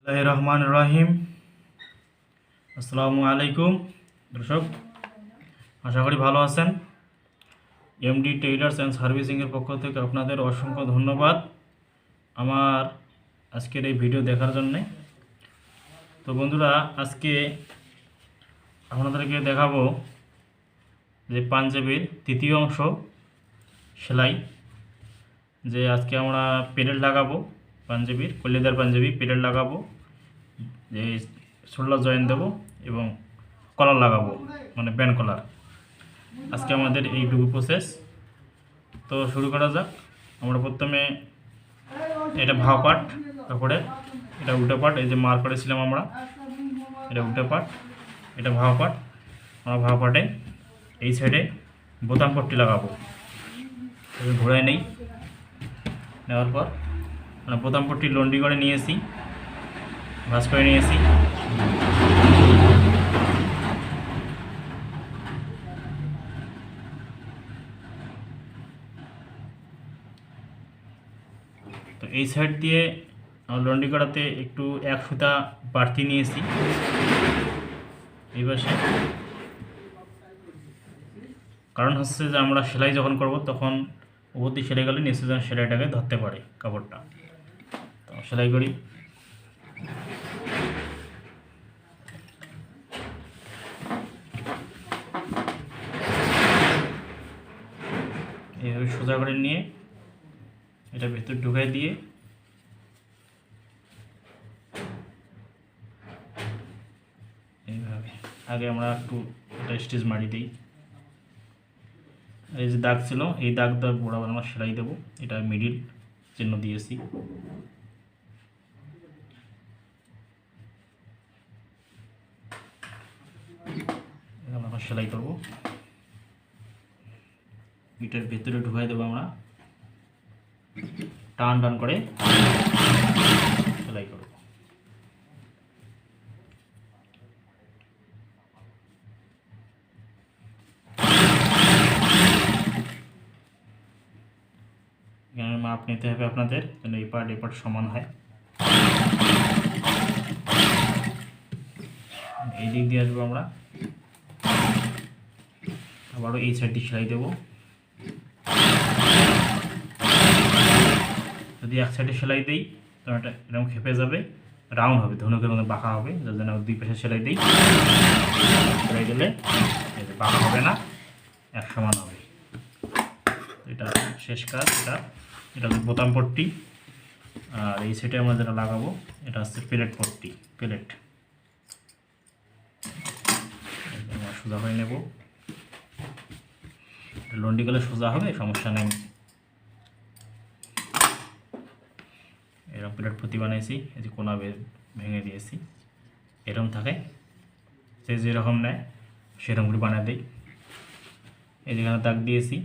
রহমান রহিম। আসসালামু আলাইকুম দর্শক, আশা করি ভালো আছেন। এমডি টেইলার্স অ্যান্ড সার্ভিসিংয়ের পক্ষ থেকে আপনাদের অসংখ্য ধন্যবাদ আমার আজকের এই ভিডিও দেখার জন্যে। তো বন্ধুরা, আজকে আপনাদেরকে দেখাবো যে পাঞ্জাবির তৃতীয় অংশ সেলাই। যে আজকে আমরা প্যানেল লাগাবো, পাঞ্জাবির কল্লিদার পাঞ্জাবি প্যানেল লাগাবো, যে শোল্ডার জয়েন দেবো এবং কলার লাগাবো, মানে ব্যান্ড কলার। আজকে আমাদের এইটুকু প্রসেস। তো শুরু করা যাক। আমরা প্রথমে এটা ভাও পার্ট, তারপরে এটা উল্টো পার্ট, এই যে মার করেছিলাম আমরা, এটা উল্টো পার্ট, এটা ভাও পার্ট। আমরা ভাও পার্টে এই সাইডে বোতাম পট্টি লাগাবো। ঘোরায় নেই, নেওয়ার পর আমরা বোতাম পট্টি লন্ডি করে নিয়েছি, ভাঁজ করে নিয়েছি। তো এই সাইড দিয়ে লন্ডি করাতে একটু এক সুতা বাড়তি নিয়েছি এই পাশে, কারণ হচ্ছে যে আমরা সেলাই যখন করব তখন উপর দিয়ে সেলাই গেলে নিচে যেন সেলাইটাকে ধরতে পারে কাপড়টা। তো সেলাই করি। এইভাবে সোজা করে নিয়ে এটা ভেতর ঢুকাই দিয়ে এইভাবে আগে আমরা একটু এটা স্টিচ মারি দিই। এই যে দাগ ছিল, এই দাগ বরাবর আমরা সেলাই দেবো। এটা মিডিল চিহ্ন দিয়েছি। আমরা সেলাই করবো, এটার ভেতরে ঢুকাই দেবো আমরা, টান টান করে সেলাই করব। এখানে মাপ নিতে হবে আপনাদের, যেন এই পার্ট সমান হয়। এই দিক দিয়ে আসবো আমরা, আবারও এই সাইডটি সেলাই দেবো। যদি এক সাইডে সেলাই দিই তো এটা এরকম খেপে যাবে, রাউন্ড হবে, ধনুকের মধ্যে বাঁকা হবে। যার জন্য দুই পাশে সেলাই দিই, সেলাই দিলে বাঁকা হবে না, এক সমান হবে। এটা শেষ কাজ। এটা হচ্ছে বোতাম পট্টি। আর এই সাইডে আমরা যেটা লাগাবো এটা হচ্ছে প্লেট পট্টি, প্লেট। সোজা করে নেব, লন্ডি গেলে সোজা হবে, সমস্যা নেই। এরকম প্লেট পট্টি বানাইছি, এই যে কোনা ভেঙে দিয়েছি। এরকম থাকে, সে যেরকম নেয় সেরকম করে বানিয়ে দিই। এই যেখানে দাগ দিয়েছি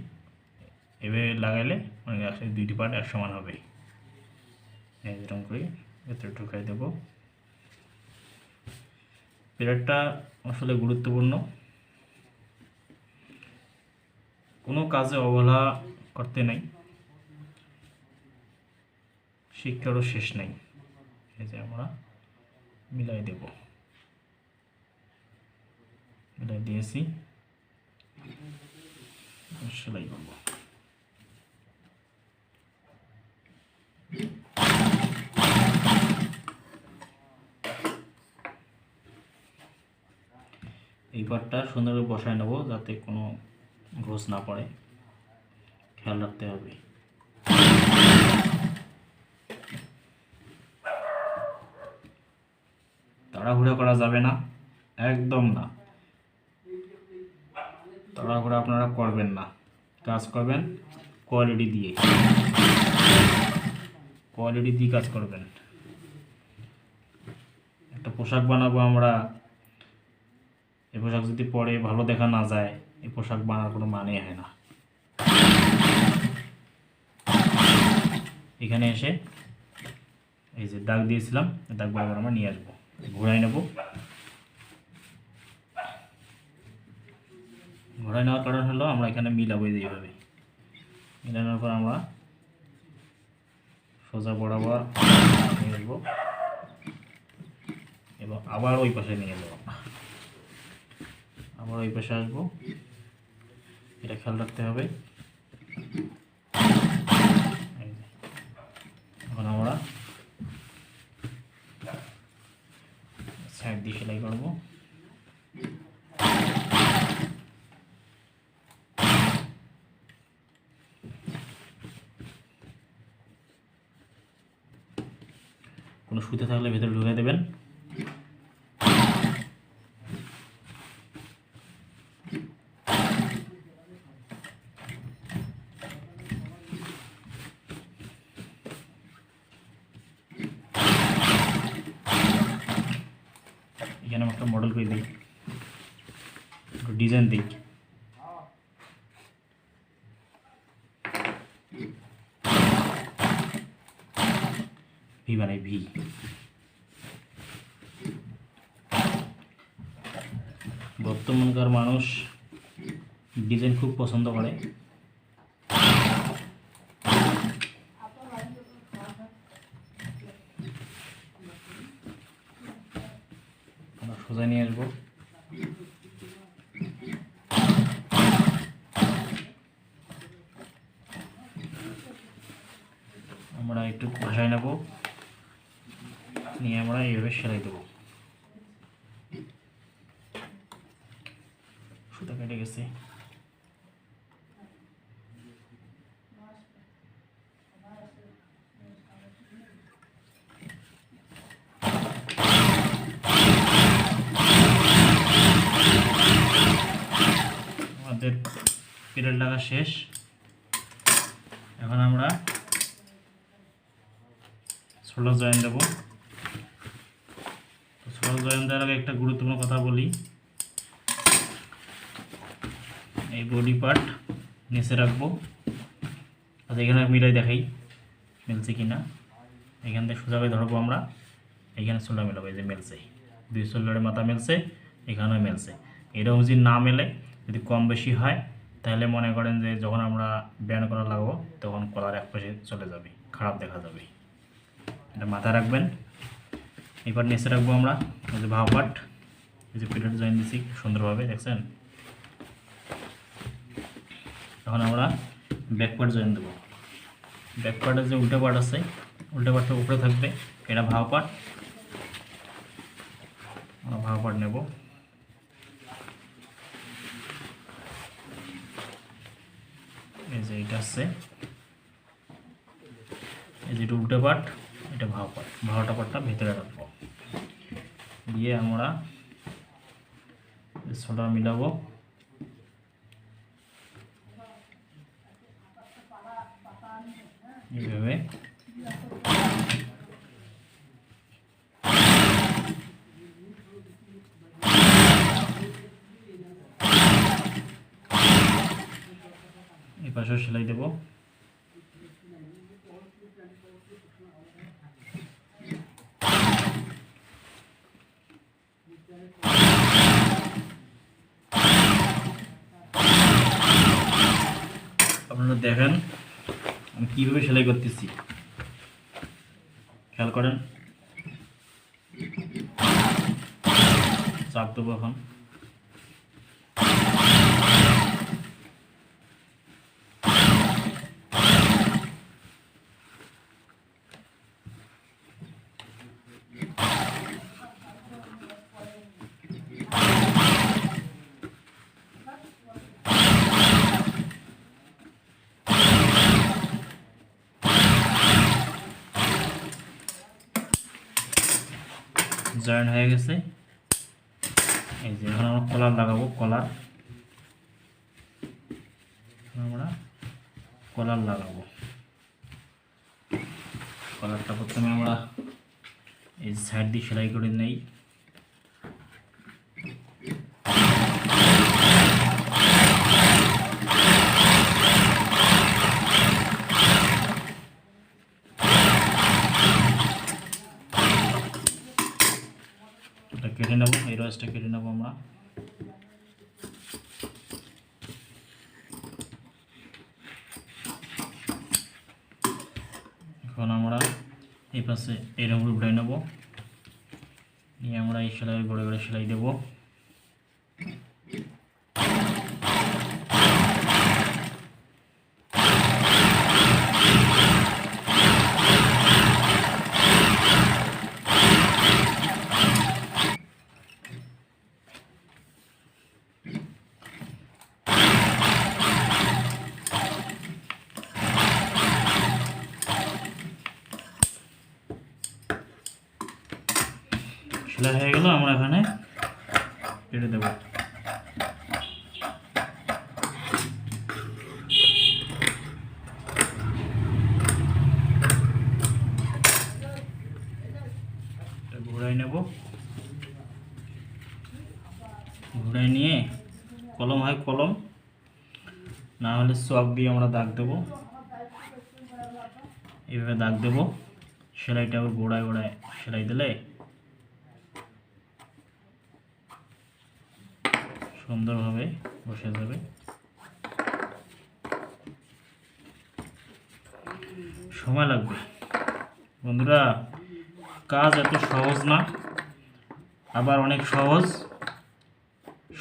এভাবে লাগাইলে মানে একসাথে দুইটি পার্ট এক সমান হবে। এরকম করে ভেতরে ঢুকাই দেব। প্লেটটা আসলে গুরুত্বপূর্ণ, কোনো কাজে অবহেলা করতে নেই, শিক্ষারও শেষ নেই। এই যে আমরা মিলাই দেব, মিলাই দিয়েছি, সেলাই করব। এই পার্টটা সুন্দরভাবে বসায় নেব যাতে কোনো ঘোষ না পড়ে, খেয়াল রাখতে হবে। তাড়াহুড়া করা যাবে না, একদম না। তাড়াহুড়া আপনারা করবেন না, কাজ করবেন কোয়ালিটি দিয়ে, কোয়ালিটি দিয়ে কাজ করবেন। একটা পোশাক বানাবো আমরা, এই পোশাক যদি পরে ভালো দেখা না যায়, এই পোশাক বানার কোনো মানে হয় না। এখানে এসে এই যে দাগ দিয়েছিলাম, দাগ বরাবর আমরা নিয়ে আসবো, ঘোরাই নেব। ঘোরাই নেওয়ার কারণ হলো আমরা এখানে মিলাবো, এইভাবে মিলানোর পর আমরা সোজা বরাবর নিয়ে আসবো। আবার ওই পাশে নিয়ে যাবো, আবার ওই পাশে আসবো, এটা খেয়াল রাখতে হবে। এখন আমরা সাইড দিয়ে সেলাই করবো। কোনো সুতে থাকলে ভেতরে ঢুকে দেবেন। এখানে একটা মডেল করে দিই, ডিজাইন দিই। ভি বানাই, ভি। বর্তমানকার মানুষ ডিজাইন খুব পছন্দ করে। আমরা সোজা নিয়ে আসবো। আমরা একটু ভাসায় নেব, নিয়ে আমরা এইভাবে সেলাই দেবো। সুতা কেটে গেছে। আমাদের পিরিয়ড লাগা শেষ। এখন আমরা শোল্ডার জয়েন দেবো। শোল্ডার জয়েন দেওয়ার আগে একটা গুরুত্বপূর্ণ কথা বলি, এই বডি পার্ট নিচে রাখবো। আচ্ছা, এখানে মিলাই দেখাই মিলছে কিনা। এখান থেকে সোজাভাবে ধরবো আমরা, এখানে শোল্ডার মেলাবো। এই যে মেলছে, দুই শোল্ডারের মাথা মেলছে, এখানেও মেলছে। এরকম যদি না মেলে, যদি কম বেশি হয়, তাহলে মনে করেন যে যখন আমরা ব্যান্ড করা লাগাবো তখন কলার এক পাশে চলে যাবে, খারাপ দেখা যাবে। এটা মাথায় রাখবেন। এবার নিচে রাখবো আমরা এই যে ভাও পার্ট, এই যে পিরিয়ড জয়েন দিচ্ছি সুন্দরভাবে, দেখছেন। এখন আমরা ব্যাক পার্ট জয়েন দেবো। ব্যাক পার্টের যে উল্টা পার্ট আছে, উল্টা পার্টটা উপরে থাকবে, এটা ভাও পার্ট। আমরা ভাও পার্ট নেব। এই যে এটা আছে, এই যেটা উল্টা পার্ট, এটা ভাও পার্ট। ভাওটা পার্টটা ভেতরে রাখবো, দিয়ে আমরা শোল্ডার মিলাবো। এইভাবে এই পাশেও সেলাই দেবো। আপনারা দেখেন আমি কীভাবে সেলাই করতেছি, খেয়াল করেন। চাপ দেবো এখন। জয়েন্ট হয়ে গেছে। এই যে এখন আমরা কলার লাগাবো। আমরা কলার লাগাবো। কলারটা প্রথমে আমরা এই সাইড দিয়ে সেলাই করে নেই। কেটে নেব, এই রসটা কেটে নেব আমরা। এখন আমরা এই পাশে এরকম উল্টাই নেব, নিয়ে আমরা এই সেলাইয়ের গোড়ে গোড়ে সেলাই দেব। সেলাই হয়ে গেল, আমরা এখানে কেটে দেব। ঘুরাই নেব, ঘুরাই নিয়ে কলম হয় কলম, না হলে চক দিয়ে আমরা দাগ দেব। এইভাবে দাগ দেব, সেলাইটা আবার গোড়ায় গোড়ায় সেলাই দিলে সুন্দরভাবে বসে যাবে। সময় লাগবে বন্ধুরা, কাজ এত সহজ না, আবার অনেক সহজ।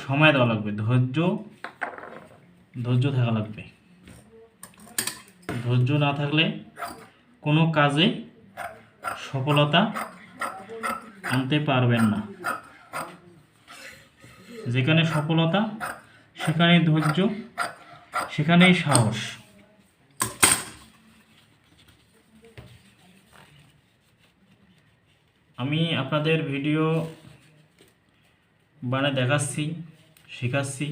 সময় দেওয়া লাগবে, ধৈর্য থাকা লাগবে। ধৈর্য না থাকলে কোনো কাজে সফলতা আনতে পারবেন না। যেখানে সফলতা সেখানেই ধৈর্য, সেখানেই সাহস। আমি আপনাদের ভিডিও বানিয়ে দেখাচ্ছি, শেখাচ্ছি,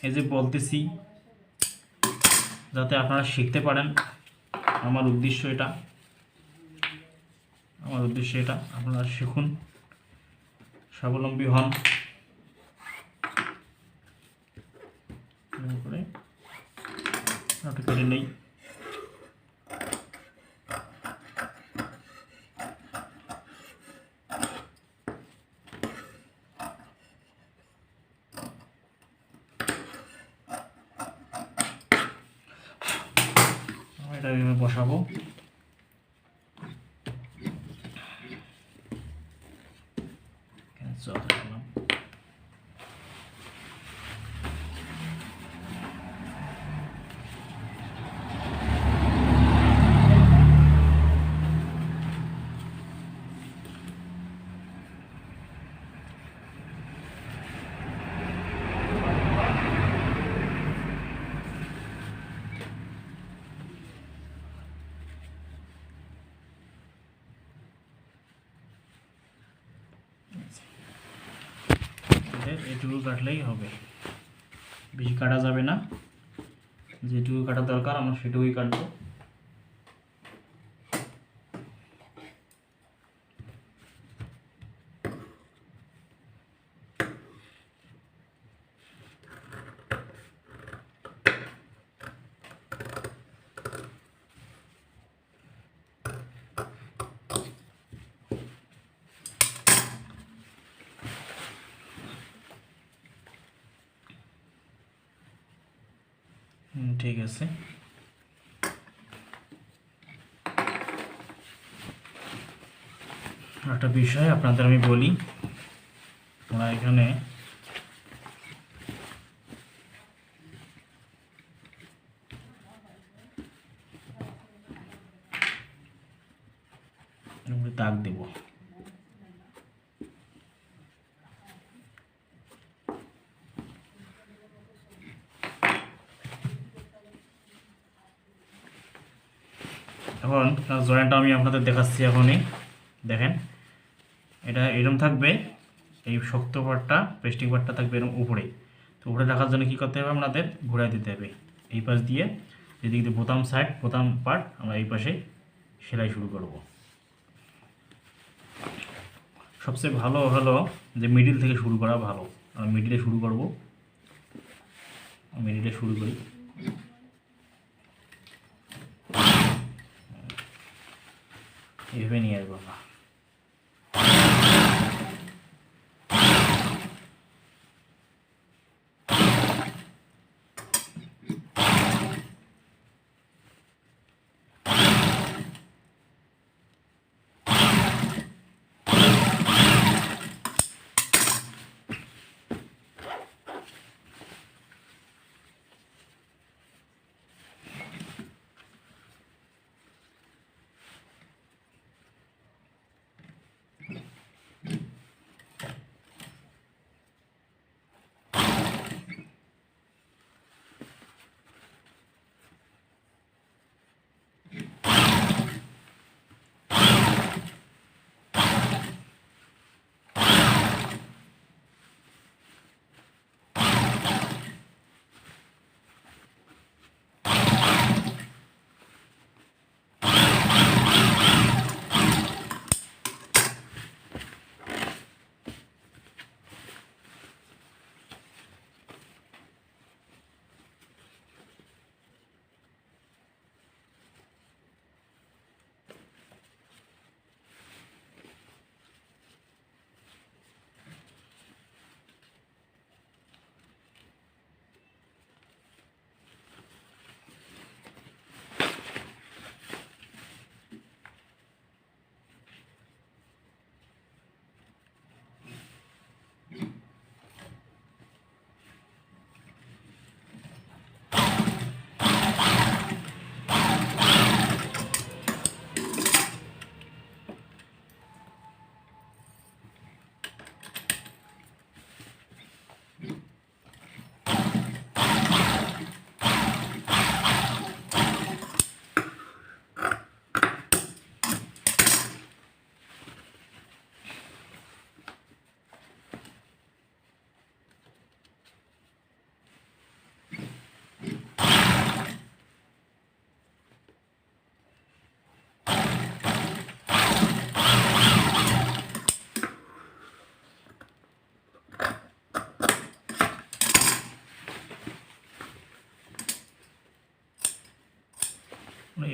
এই যে বলতেছি, যাতে আপনারা শিখতে পারেন। আমার উদ্দেশ্য এটা, আপনারা শিখুন, স্বাবলম্বী হন। করে নেই, এটা এইভাবে বসাবো। এটুকু কাটলেই হবে, বেশি কাটা যাবে না। যেটুকু কাটা দরকার আমরা সেটুকুই কাটবো। ঠিক আছে, একটা বিষয় আপনাদের আমি বলি, আমরা এখানে দাগ দেব। এখন জয়েন্টটা আমি আপনাদের দেখাচ্ছি এখনই। দেখেন, এটা এরকম থাকবে, এই শক্ত পার্টটা, প্লাস্টিক পার্টটা থাকবে এরকম উপরে। তো উপরে রাখার জন্য কী করতে হবে, আমাদের ঘুরাই দিতে হবে এই পাশ দিয়ে। যেদিক দিয়ে বোতাম সাইড, বোতাম পার্ট, আমরা এই পাশে সেলাই শুরু করব। সবচেয়ে ভালো হলো যে মিডিল থেকে শুরু করা ভালো। আমরা মিডিলে শুরু করব, মিডিলে শুরু করি। এইভাবে নিয়ে আসবো না।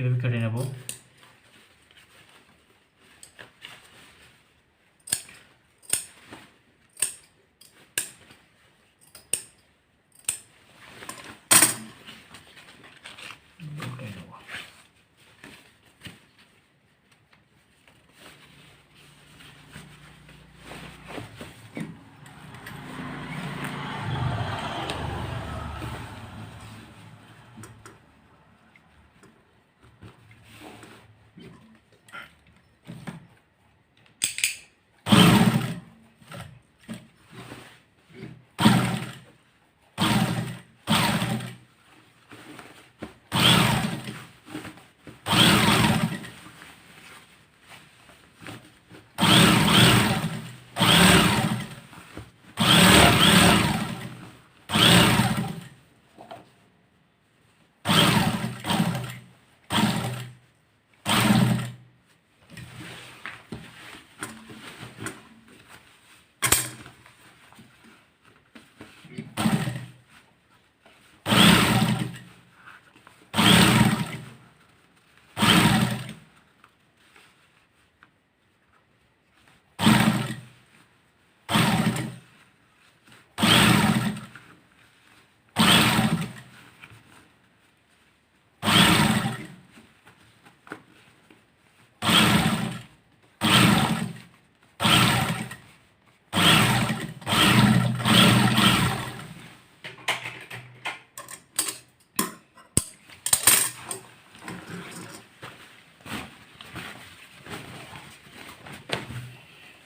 এইভাবে কেটে নেব।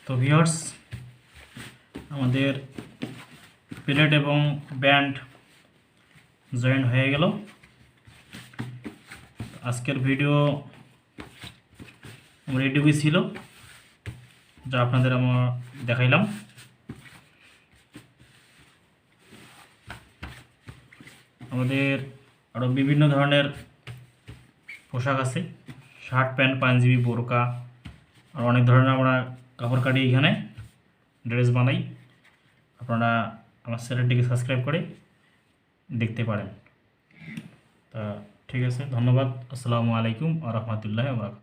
তো ভিউয়ার্স, আমাদের প্লেট এবং ব্যান্ড জয়েন হয়ে গেল। আজকের ভিডিও আমার এটুকুই ছিল, যা আপনাদের আমরা দেখাইলাম। আমাদের আরও বিভিন্ন ধরনের পোশাক আছে, শার্ট, প্যান্ট, পাঞ্জাবি, বোরকা, আর অনেক ধরনের আমরা কাপড় কাটি এখানে ড্রেস বানাই। আপনারা আমার চ্যানেলটিকে সাবস্ক্রাইব করে দেখতে পারেন। তা ঠিক আছে, ধন্যবাদ। আসসালামু আলাইকুম ওয়া রাহমাতুল্লাহি ওয়া বারাকাতুহু।